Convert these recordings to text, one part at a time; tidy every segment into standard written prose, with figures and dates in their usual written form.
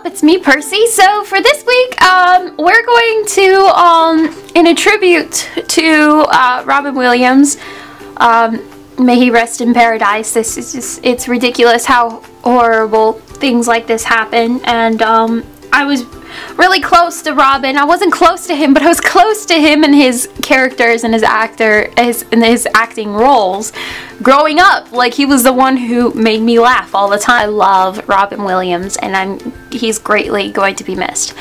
It's me, Percy. So for this week, we're going to, in a tribute to Robin Williams, may he rest in paradise. This is just, it's ridiculous how horrible things like this happen. And I was really close to Robin. I wasn't close to him, but I was close to him and his characters and his acting roles growing up. Like, he was the one who made me laugh all the time. I love Robin Williams, and he's greatly going to be missed.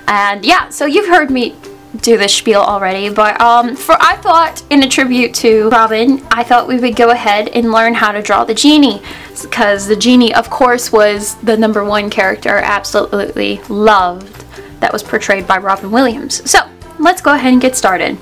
And yeah, so you've heard me do this spiel already, but I thought, in a tribute to Robin, I thought we would go ahead and learn how to draw the Genie, because the Genie, of course, was the #1 character I absolutely loved that was portrayed by Robin Williams. So let's go ahead and get started.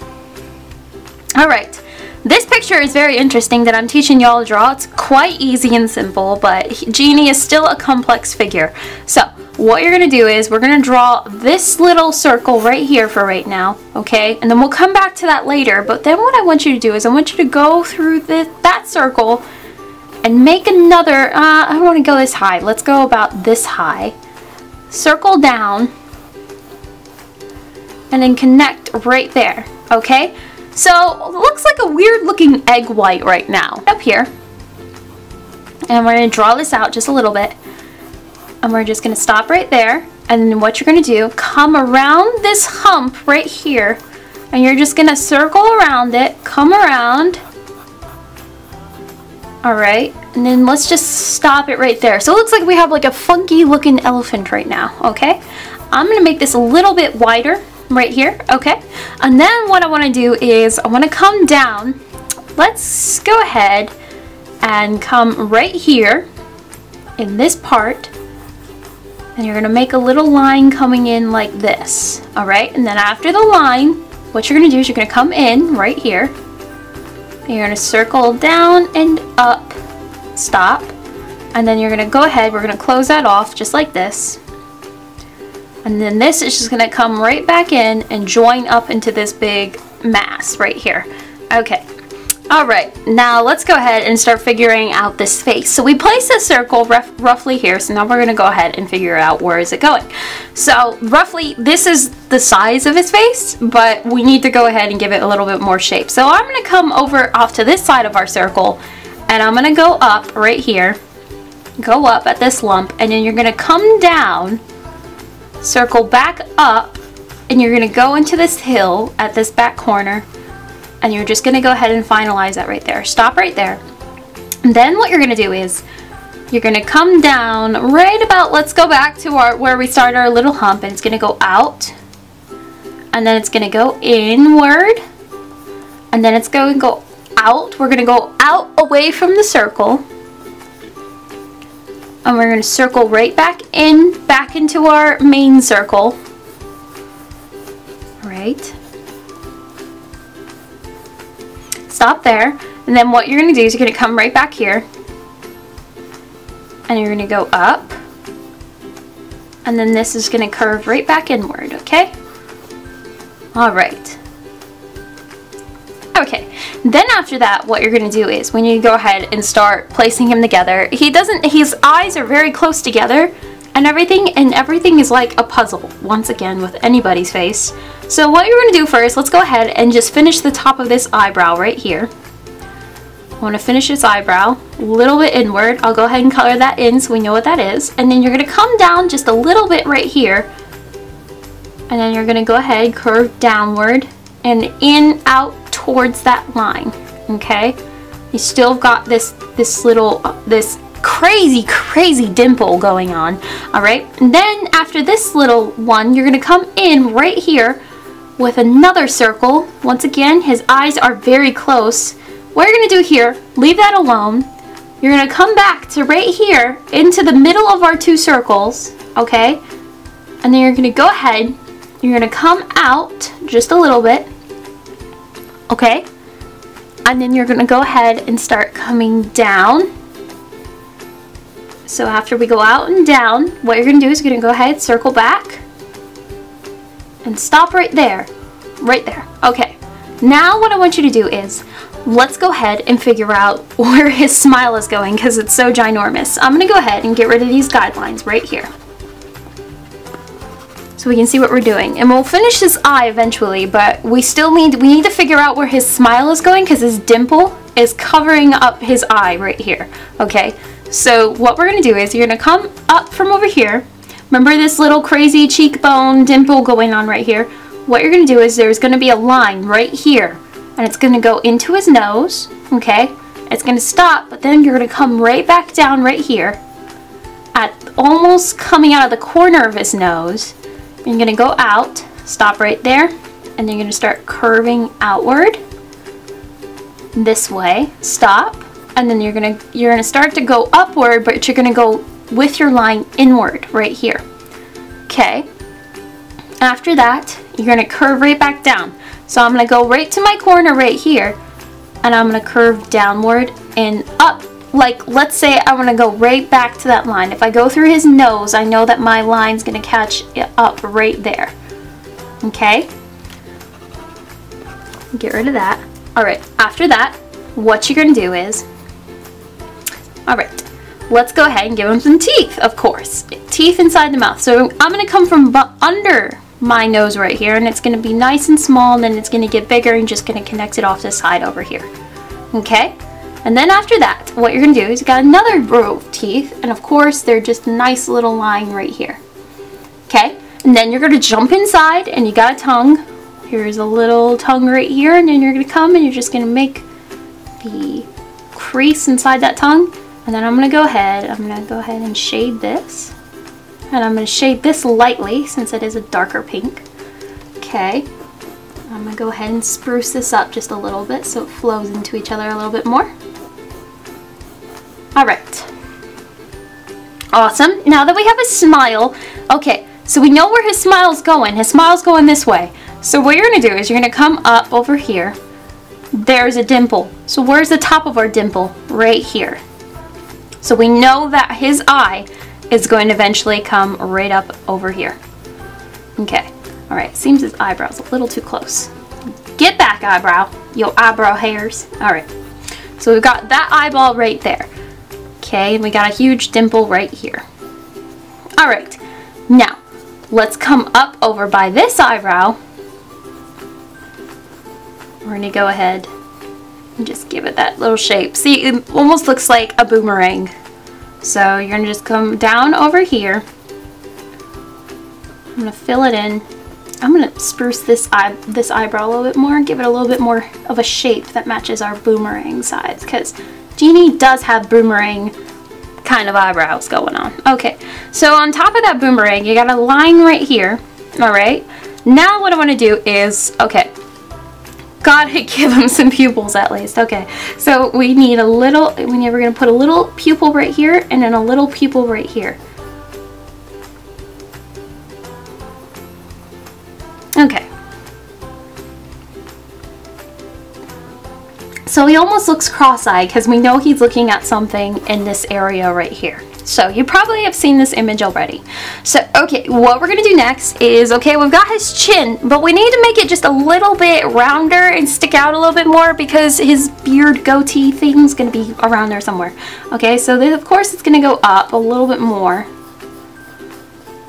Alright, this picture is very interesting that I'm teaching y'all to draw. It's quite easy and simple, but Genie is still a complex figure. So what you're going to do is we're going to draw this little circle right here for right now, okay? And then we'll come back to that later, but then what I want you to do is I want you to go through that circle and make another, I don't want to go this high, let's go about this high. Circle down and then connect right there, okay? So it looks like a weird looking egg white right now up here. And we're going to draw this out just a little bit. And we're just going to stop right there. And then what you're going to do, come around this hump right here. And you're just going to circle around it, come around. Alright, and then let's just stop it right there. So it looks like we have like a funky looking elephant right now, okay? I'm going to make this a little bit wider right here, okay? And then what I want to do is I want to come down. Let's go ahead and come right here in this part. And you're going to make a little line coming in like this, alright? And then after the line, what you're going to do is you're going to come in right here. And you're going to circle down and up, stop. And then you're going to go ahead, we're going to close that off just like this. And then this is just going to come right back in and join up into this big mass right here. Okay. Alright, now let's go ahead and start figuring out this face. So we place a circle roughly here, so now we're going to go ahead and figure out where is it going. So roughly this is the size of his face, but we need to go ahead and give it a little bit more shape. So I'm going to come over off to this side of our circle, and I'm going to go up right here, go up at this lump, and then you're going to come down, circle back up, and you're going to go into this hill at this back corner. And you're just going to go ahead and finalize that right there. Stop right there. And then what you're going to do is you're going to come down right about, let's go back to where we started our little hump, and it's going to go out. And then it's going to go inward. And then it's going to go out. We're going to go out away from the circle. And we're going to circle right back into our main circle. Right. Stop there, and then what you're going to do is you're going to come right back here, and you're going to go up, and then this is going to curve right back inward, okay? Alright. Okay, then after that, what you're going to do is when you go ahead and start placing him together, his eyes are very close together, and everything is like a puzzle, once again, with anybody's face. So what you're going to do first, let's go ahead and just finish the top of this eyebrow right here. I want to finish this eyebrow a little bit inward. I'll go ahead and color that in so we know what that is. And then you're going to come down just a little bit right here. And then you're going to go ahead, curve downward and in, out towards that line. Okay? You still got this crazy dimple going on. Alright, and then after this little one, you're going to come in right here with another circle. Once again, his eyes are very close. What you're going to do here, leave that alone. You're going to come back to right here into the middle of our two circles, okay? And then you're going to go ahead, you're going to come out just a little bit, okay? And then you're going to go ahead and start coming down. So after we go out and down, what you're going to do is you're going to go ahead, circle back, and stop right there. Right there. Okay. Now what I want you to do is, let's go ahead and figure out where his smile is going, because it's so ginormous. I'm going to go ahead and get rid of these guidelines right here. so we can see what we're doing. And we'll finish his eye eventually, but we need to figure out where his smile is going, because his dimple is covering up his eye right here. Okay, so what we're gonna do is you're gonna come up from over here. Remember this little crazy cheekbone dimple going on right here? What you're gonna do is there's gonna be a line right here, and it's gonna go into his nose, okay? It's gonna stop, but then you're gonna come right back down right here, at almost coming out of the corner of his nose. You're gonna go out, stop right there, and then you're gonna start curving outward this way, stop, and then you're gonna start to go upward, but you're gonna go with your line inward right here. Okay, after that you're gonna curve right back down. So I'm gonna go right to my corner right here, and I'm gonna curve downward and up. Like, let's say I want to go right back to that line. If I go through his nose, I know that my line's gonna catch it up right there. Okay, get rid of that. All right, after that, what you're gonna do is, all right, let's go ahead and give him some teeth, of course. Teeth inside the mouth. So I'm gonna come from under my nose right here, and it's gonna be nice and small, and then it's gonna get bigger and just gonna connect it off the side over here. Okay, and then after that, what you're gonna do is you got another row of teeth, and of course they're just a nice little line right here. Okay, and then you're gonna jump inside, and you got a tongue. Here's a little tongue right here, and then you're gonna come and you're just gonna make the crease inside that tongue. And then I'm gonna go ahead and shade this. And I'm gonna shade this lightly since it is a darker pink. Okay, I'm gonna go ahead and spruce this up just a little bit so it flows into each other a little bit more. All right, awesome. Now that we have a smile, okay, so we know where his smile's going. His smile's going this way. So what you're gonna do is you're gonna come up over here. There's a dimple. So where's the top of our dimple? Right here. So we know that his eye is going to eventually come right up over here. Okay, all right, seems his eyebrow's a little too close. Get back, eyebrow, your eyebrow hairs. All right, so we've got that eyeball right there. Okay, and we got a huge dimple right here. All right, now let's come up over by this eyebrow. We're gonna go ahead and just give it that little shape. See, it almost looks like a boomerang. So you're gonna just come down over here. I'm gonna fill it in. I'm gonna spruce this eyebrow a little bit more, give it a little bit more of a shape that matches our boomerang size, because Genie does have boomerang kind of eyebrows going on. Okay, so on top of that boomerang, you got a line right here. All right, now what I want to do is, okay, gotta give him some pupils at least. Okay, so we need a little, we're gonna put a little pupil right here and then a little pupil right here. Okay, so he almost looks cross-eyed because we know he's looking at something in this area right here. So you probably have seen this image already. So, okay, what we're gonna do next is, okay, we've got his chin, but we need to make it just a little bit rounder and stick out a little bit more because his beard goatee thing's gonna be around there somewhere. Okay, so then of course it's gonna go up a little bit more.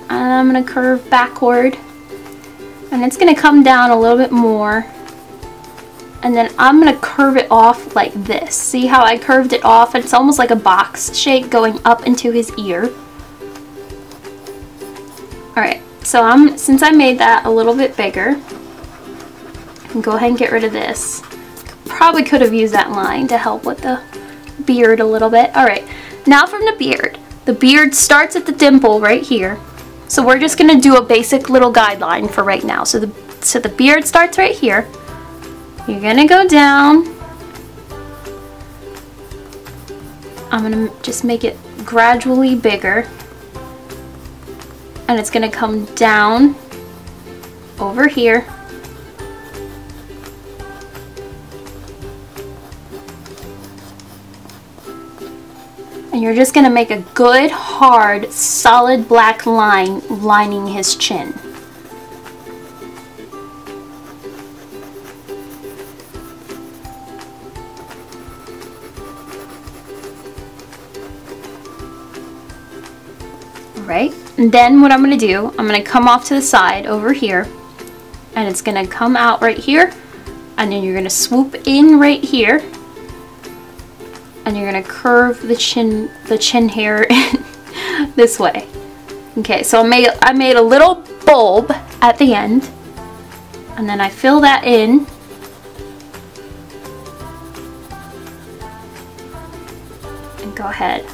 And I'm gonna curve backward. And it's gonna come down a little bit more. And then I'm gonna curve it off like this. See how I curved it off? It's almost like a box shape going up into his ear. Alright, so since I made that a little bit bigger, go ahead and get rid of this. Probably could have used that line to help with the beard a little bit. Alright, now from the beard starts at the dimple right here. So we're just gonna do a basic little guideline for right now. So the beard starts right here. You're gonna go down. I'm gonna just make it gradually bigger. And it's gonna come down over here. And you're just gonna make a good, hard, solid black line lining his chin. Right? And then what I'm going to do, I'm going to come off to the side over here, and it's going to come out right here, and then you're going to swoop in right here, and you're going to curve the chin hair this way. Okay, so I made a little bulb at the end, and then I fill that in. And go ahead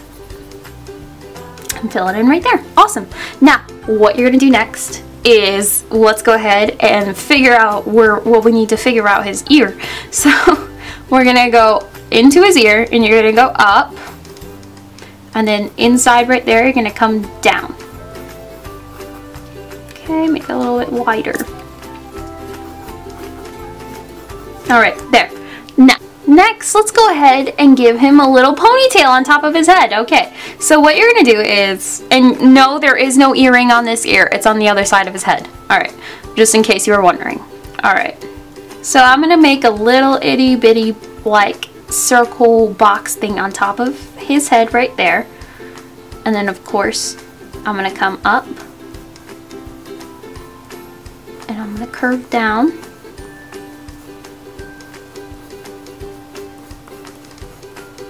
and fill it in right there. Awesome. Now, what you're gonna do next is let's go ahead and figure out what we need to figure out his ear. So we're gonna go into his ear, and you're gonna go up, and then inside right there you're gonna come down. Okay, make it a little bit wider. Alright, there. Now, next, let's go ahead and give him a little ponytail on top of his head. Okay, so what you're going to do is, and no, there is no earring on this ear. It's on the other side of his head. Alright, just in case you were wondering. Alright, so I'm going to make a little itty bitty like circle box thing on top of his head right there. And then, of course, I'm going to come up. And I'm going to curve down.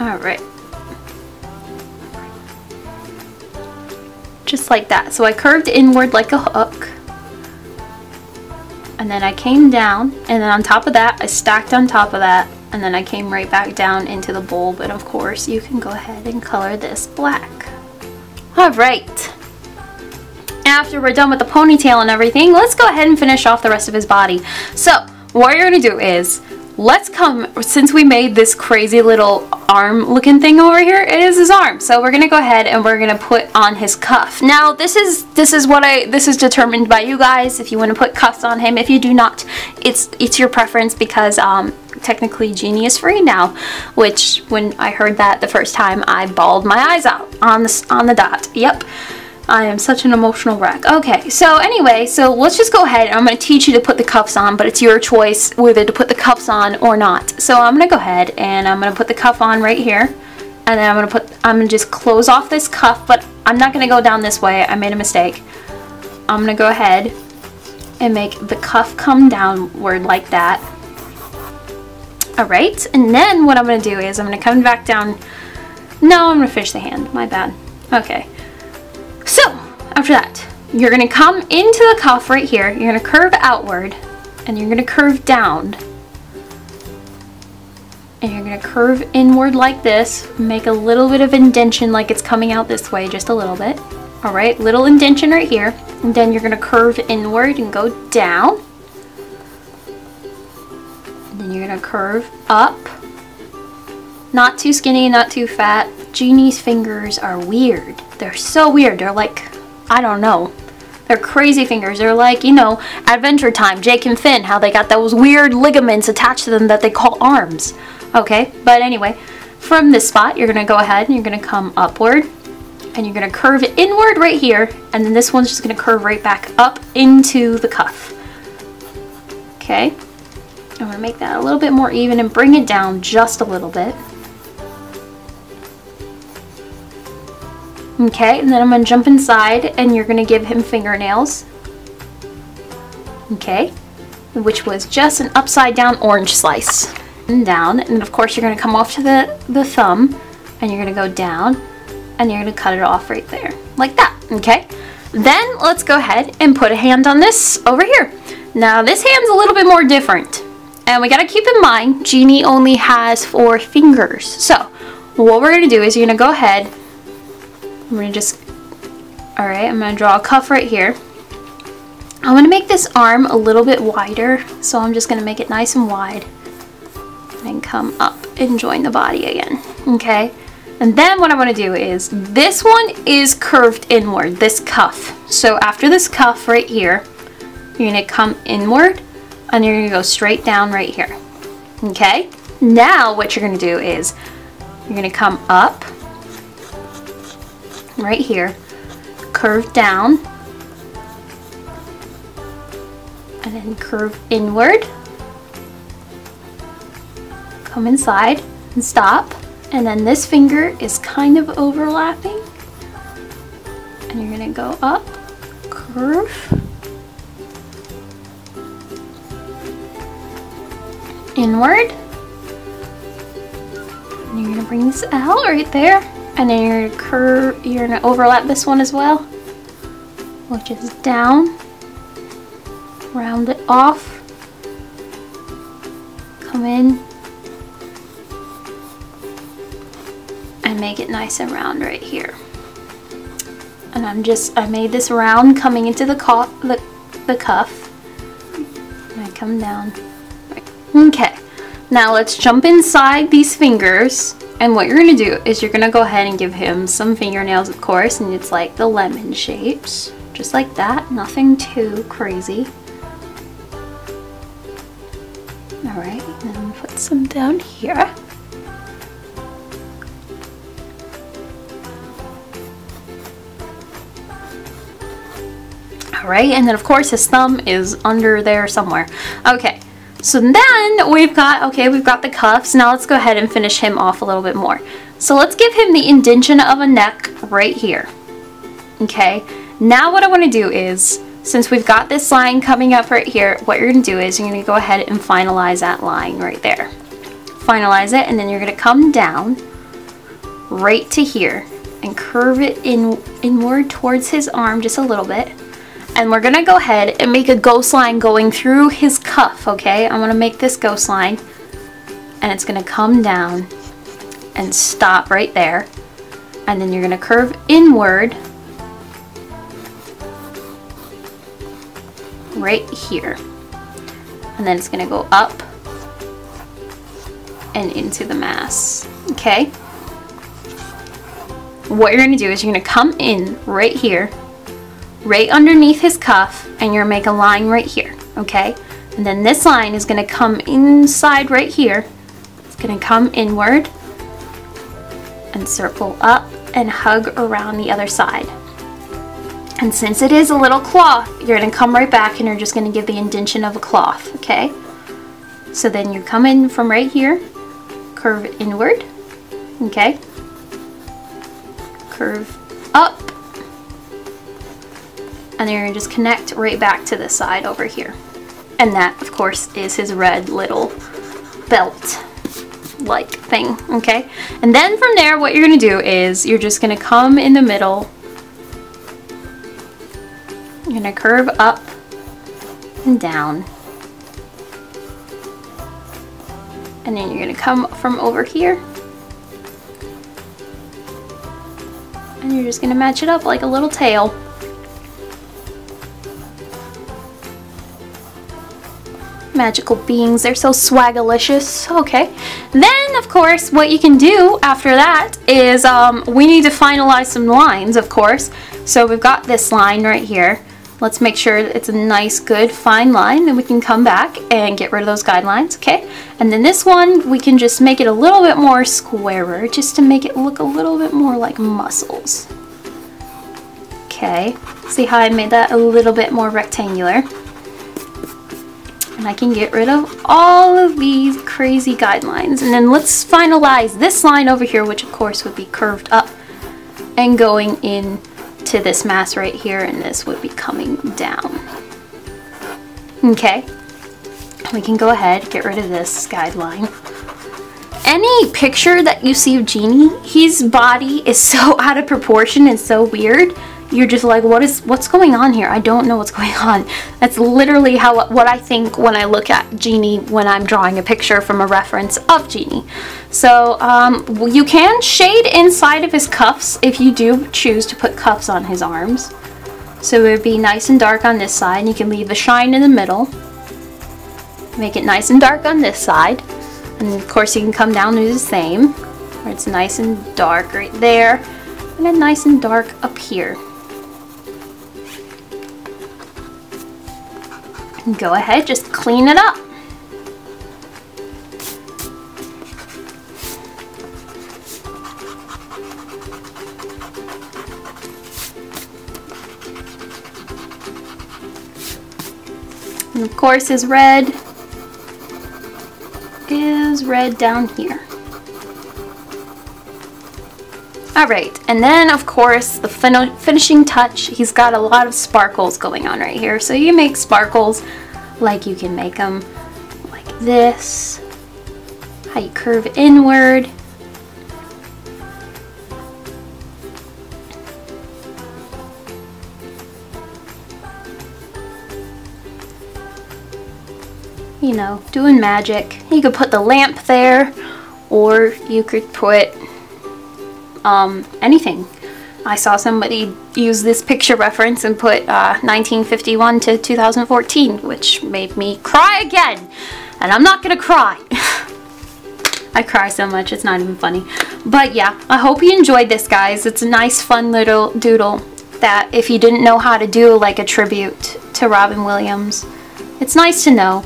Alright. Just like that. So I curved inward like a hook. And then I came down. And then on top of that, I stacked on top of that. And then I came right back down into the bulb. And of course, you can go ahead and color this black. Alright. After we're done with the ponytail and everything, let's go ahead and finish off the rest of his body. So what you're going to do is, let's come, since we made this crazy little arm looking thing over here, it is his arm. So we're going to go ahead and we're going to put on his cuff. Now this is determined by you guys if you want to put cuffs on him. If you do not, it's your preference, because technically Genie is free now, which when I heard that the first time, I bawled my eyes out on the dot. Yep. I am such an emotional wreck. Okay, so anyway, so let's just go ahead. I'm going to teach you to put the cuffs on, but it's your choice whether to put the cuffs on or not. So I'm going to go ahead and I'm going to put the cuff on right here. And then I'm going to just close off this cuff, but I'm not going to go down this way. I made a mistake. I'm going to go ahead and make the cuff come downward like that. Alright, and then what I'm going to do is I'm going to come back down. No, I'm going to finish the hand. My bad. Okay. So, after that, you're going to come into the cuff right here. You're going to curve outward, and you're going to curve down. And you're going to curve inward like this. Make a little bit of indentation like it's coming out this way, just a little bit. Alright, little indentation right here. And then you're going to curve inward and go down. And then you're going to curve up. Not too skinny, not too fat. Genie's fingers are weird. They're so weird. They're like, I don't know. They're crazy fingers. They're like, you know, Adventure Time, Jake and Finn, how they got those weird ligaments attached to them that they call arms. Okay, but anyway, from this spot, you're going to go ahead and you're going to come upward. And you're going to curve it inward right here. And then this one's just going to curve right back up into the cuff. Okay. I'm going to make that a little bit more even and bring it down just a little bit. Okay, and then I'm going to jump inside and you're going to give him fingernails. Okay, which was just an upside down orange slice. And down, and of course you're going to come off to the thumb and you're going to go down and you're going to cut it off right there. Like that, okay? Then let's go ahead and put a hand on this over here. Now this hand's a little bit more different. And we got to keep in mind, Genie only has 4 fingers. So what we're going to do is you're going to go ahead. I'm going to just, alright, I'm going to draw a cuff right here. I'm going to make this arm a little bit wider, so I'm just going to make it nice and wide. And come up and join the body again, okay? And then what I want to do is, this one is curved inward, this cuff. So after this cuff right here, you're going to come inward, and you're going to go straight down right here, okay? Now what you're going to do is, you're going to come up, right here, curve down, and then curve inward, come inside and stop, and then this finger is kind of overlapping, and you're gonna go up, curve, inward, and you're gonna bring this out right there, and then you're gonna curve, you're gonna overlap this one as well, which is down, round it off, come in, and make it nice and round right here. And I made this round coming into the cuff, and I come down. Right. Okay, now let's jump inside these fingers, and what you're gonna do is you're gonna go ahead and give him some fingernails, of course, and it's like the lemon shapes, just like that, nothing too crazy. Alright, and then put some down here. Alright, and then of course his thumb is under there somewhere. Okay, so then we've got the cuffs. Now let's go ahead and finish him off a little bit more. So let's give him the indentation of a neck right here. Okay, now what I want to do is, since we've got this line coming up right here, what you're going to do is you're going to go ahead and finalize that line right there. Finalize it, and then you're going to come down right to here and curve it inward towards his arm just a little bit. And we're going to go ahead and make a ghost line going through his cuff, okay? I'm going to make this ghost line, and it's going to come down and stop right there. And then you're going to curve inward right here, and then it's going to go up and into the mass. Okay, what you're going to do is you're going to come in right here, right underneath his cuff, and you're going to make a line right here. Okay, and then this line is going to come inside right here. It's going to come inward and circle up and hug around the other side. And since it is a little cloth, you're going to come right back and you're just going to give the indentation of a cloth, okay? So then you come in from right here, curve inward, okay? Curve up, and then you're going to just connect right back to this side over here. And that, of course, is his red little belt-like thing, okay? And then from there, what you're going to do is you're just going to come in the middle. You're going to curve up and down, and then you're going to come from over here, and you're just going to match it up like a little tail. Magical beings, they're so swagalicious. Okay, then of course what you can do after that is we need to finalize some lines, of course. So we've got this line right here. Let's make sure it's a nice, good, fine line. Then we can come back and get rid of those guidelines, okay? And then this one, we can just make it a little bit more squarer, just to make it look a little bit more like muscles. Okay, see how I made that a little bit more rectangular? And I can get rid of all of these crazy guidelines. And then let's finalize this line over here, which of course would be curved up and going in to this mass right here, and this would be coming down. Okay, we can go ahead, get rid of this guideline. Any picture that you see of Genie, his body is so out of proportion and so weird. You're just like, what's going on here? I don't know what's going on. That's literally what I think when I look at Genie when I'm drawing a picture from a reference of Genie. So you can shade inside of his cuffs if you do choose to put cuffs on his arms. So it would be nice and dark on this side, and you can leave the shine in the middle. Make it nice and dark on this side. And of course you can come down to the same, where it's nice and dark right there, and then nice and dark up here. And go ahead, just clean it up. And of course his red is red down here. Alright, and then of course the finishing touch, he's got a lot of sparkles going on right here. So you make sparkles like you can make them like this, how you curve inward. You know, doing magic. You could put the lamp there, or you could put anything. I saw somebody use this picture reference and put 1951 to 2014, which made me cry again. And I'm not gonna cry. I cry so much, it's not even funny. But yeah, I hope you enjoyed this, guys. It's a nice, fun little doodle that if you didn't know how to do like a tribute to Robin Williams, it's nice to know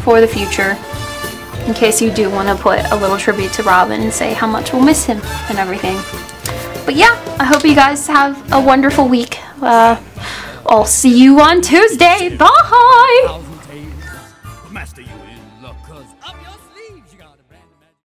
for the future, in case you do want to put a little tribute to Robin and say how much we'll miss him and everything. But yeah, I hope you guys have a wonderful week. I'll see you on Tuesday. Bye!